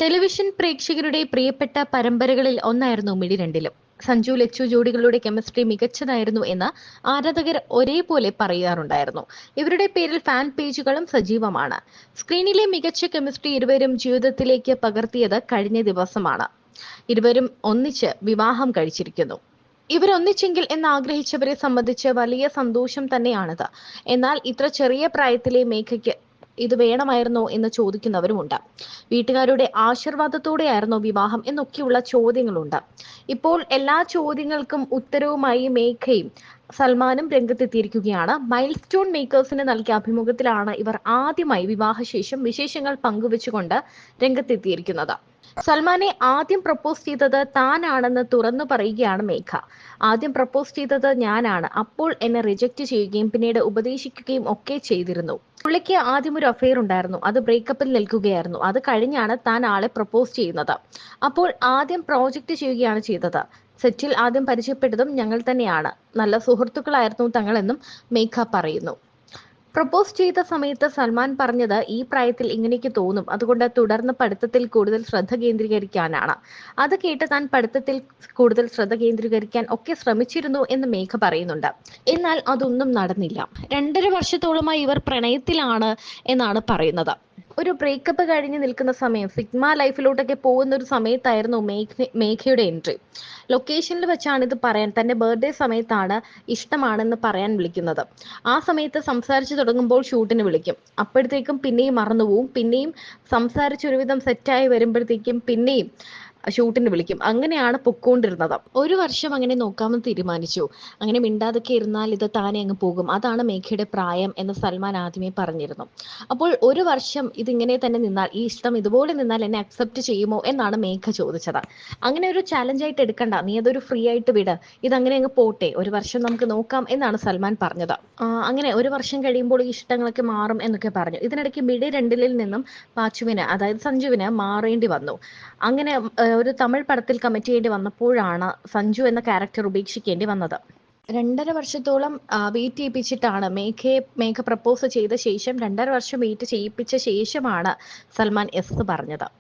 Television പ്രേക്ഷകരുടെ പ്രിയപ്പെട്ട പരമ്പരകളിൽ ഒന്നായിരുന്നു മിഴി രണ്ടിലും. സഞ്ജു ലച്ചു ജോഡികളുടെ കെമിസ്ട്രി മികച്ചതായിരുന്നു എന്ന് ആരാധകർ ഒരേപോലെ പറയാറുണ്ടായിരുന്നു. ഇവരുടെ പേരിൽ ഫാൻ പേജുകളും സജീവമാണ്. സ്ക്രീനിലെ മികച്ച കെമിസ്ട്രി ഇരുവരും ജീവിതത്തിലേക്ക് പകർത്തിയത് കഴിഞ്ഞ ദിവസമാണ്. ഇരുവരും ഒന്നിച്ച് വിവാഹം കഴിച്ചിരിക്കുന്നു. ഇവരൊന്നിച്ചെങ്കിൽ എന്ന് ആഗ്രഹിച്ചവരെ സംബന്ധിച്ച് വലിയ സന്തോഷം തന്നെയാണിത്. എന്നാൽ ഇത്ര ചെറിയ പ്രായത്തിലെ മേഘയ്ക്ക് ഇത് വേണമായിരുന്നോ എന്ന് ചോദിക്കുന്നവരുമുണ്ട്. വീട്ടുകാരുടെ ആശീർവാദത്തോടെയായിരുന്നോ വിവാഹം എന്നൊക്കെയുള്ള ചോദ്യങ്ങളുണ്ട്. ഇപ്പോൾ എല്ലാ ചോദ്യങ്ങൾക്കും ഉത്തരവുമായി മേഘയും സൽമാനും രംഗത്തെത്തിയിരിക്കുകയാണ്. മൈൽ സ്റ്റോൺ മേക്കേഴ്സിന് നൽകിയ അഭിമുഖത്തിലാണ് ഇവർ ആദ്യമായി വിവാഹശേഷം വിശേഷങ്ങൾ പങ്കുവെച്ചുകൊണ്ട് രംഗത്തെത്തിയിരിക്കുന്നത്. സൽമാനെ ആദ്യം പ്രപ്പോസ് ചെയ്തത് താനാണെന്ന് തുറന്നു പറയുകയാണ് മേഘ. ആദ്യം പ്രപ്പോസ് ചെയ്തത് ഞാനാണ്. അപ്പോൾ എന്നെ റിജക്റ്റ് ചെയ്യുകയും പിന്നീട് ഉപദേശിക്കുകയും ഒക്കെ ചെയ്തിരുന്നു. പുള്ളിക്ക് ആദ്യം ഒരു അഫെയർ ഉണ്ടായിരുന്നു. അത് ബ്രേക്കപ്പിൽ നിൽക്കുകയായിരുന്നു. അത് കഴിഞ്ഞാണ് താൻ ആളെ പ്രപ്പോസ് ചെയ്യുന്നത്. അപ്പോൾ ആദ്യം പ്രോജക്റ്റ് ചെയ്യുകയാണ് ചെയ്തത്. സെറ്റിൽ ആദ്യം പരിചയപ്പെട്ടതും ഞങ്ങൾ തന്നെയാണ്. നല്ല സുഹൃത്തുക്കളായിരുന്നു തങ്ങളെന്നും മേഘ പറയുന്നു. പ്രപ്പോസ് ചെയ്ത സമയത്ത് സൽമാൻ പറഞ്ഞത് ഈ പ്രായത്തിൽ ഇങ്ങനെയൊക്കെ തോന്നും, അതുകൊണ്ട് തുടർന്ന് പഠിത്തത്തിൽ കൂടുതൽ ശ്രദ്ധ കേന്ദ്രീകരിക്കാനാണ്. അത് കേട്ട് താൻ പഠിത്തത്തിൽ കൂടുതൽ ശ്രദ്ധ കേന്ദ്രീകരിക്കാൻ ഒക്കെ ശ്രമിച്ചിരുന്നു എന്ന് മേഘ പറയുന്നുണ്ട്. എന്നാൽ അതൊന്നും നടന്നില്ല. 2.5 വർഷത്തോളമായി ഇവർ പ്രണയത്തിലാണ് എന്നാണ് പറയുന്നത്. ഒരു ബ്രേക്കപ്പ് കഴിഞ്ഞ് നിൽക്കുന്ന സമയം സിഗ്മ ലൈഫിലോട്ടൊക്കെ പോകുന്ന ഒരു സമയത്തായിരുന്നു മേഘയുടെ എൻട്രി. ലൊക്കേഷനിൽ വെച്ചാണ് ഇത് പറയാൻ, തന്റെ ബർത്ത്ഡേ സമയത്താണ് ഇഷ്ടമാണെന്ന് പറയാൻ വിളിക്കുന്നത്. ആ സമയത്ത് സംസാരിച്ചു തുടങ്ങുമ്പോൾ ഷൂട്ടിന് വിളിക്കും. അപ്പോഴത്തേക്കും പിന്നെയും മറന്നുപോകും. പിന്നെയും സംസാരിച്ച് ഒരുവിധം സെറ്റായി വരുമ്പോഴത്തേക്കും പിന്നെയും ഷൂട്ടിന് വിളിക്കും. അങ്ങനെയാണ് പൊക്കോണ്ടിരുന്നത്. 1 വർഷം അങ്ങനെ നോക്കാമെന്ന് തീരുമാനിച്ചു. അങ്ങനെ മിണ്ടാതൊക്കെ ഇരുന്നാൽ ഇത് താനെ അങ്ങ് പോകും. അതാണ് മേഘയുടെ പ്രായം എന്ന് സൽമാൻ ആദ്യമേ പറഞ്ഞിരുന്നു. അപ്പോൾ 1 വർഷം ഇതിങ്ങനെ തന്നെ നിന്നാൽ, ഈ ഇഷ്ടം ഇതുപോലെ നിന്നാൽ എന്നെ അക്സെപ്റ്റ് ചെയ്യുമോ എന്നാണ് മേഘ ചോദിച്ചത്. അങ്ങനെ ഒരു ചാലഞ്ചായിട്ട് എടുക്കണ്ട, നീ അതൊരു ഫ്രീ ആയിട്ട് വിട്, ഇതങ്ങനെ അങ്ങ് പോട്ടെ, 1 വർഷം നമുക്ക് നോക്കാം എന്നാണ് സൽമാൻ പറഞ്ഞത്. അങ്ങനെ 1 വർഷം കഴിയുമ്പോൾ ഈ ഇഷ്ടങ്ങളൊക്കെ മാറും എന്നൊക്കെ പറഞ്ഞു. ഇതിനിടയ്ക്ക് മിഴി രണ്ടിലിൽ നിന്നും പാച്ചുവിന്, അതായത് സഞ്ജുവിന് മാറേണ്ടി വന്നു. അങ്ങനെ ഒരു തമിഴ് പടത്തിൽ കമ്മിറ്റ് ചെയ്യേണ്ടി വന്നപ്പോഴാണ് സഞ്ജു എന്ന ക്യാരക്ടർ ഉപേക്ഷിക്കേണ്ടി വന്നത്. 2.5 വർഷത്തോളം വെയിറ്റ് ചെയ്യിപ്പിച്ചിട്ടാണ് മേഘ പ്രപ്പോസ് ചെയ്ത ശേഷം 2.5 വർഷം വെയിറ്റ് ചെയ്യിപ്പിച്ച ശേഷമാണ് സൽമാൻ എസ് പറഞ്ഞത്.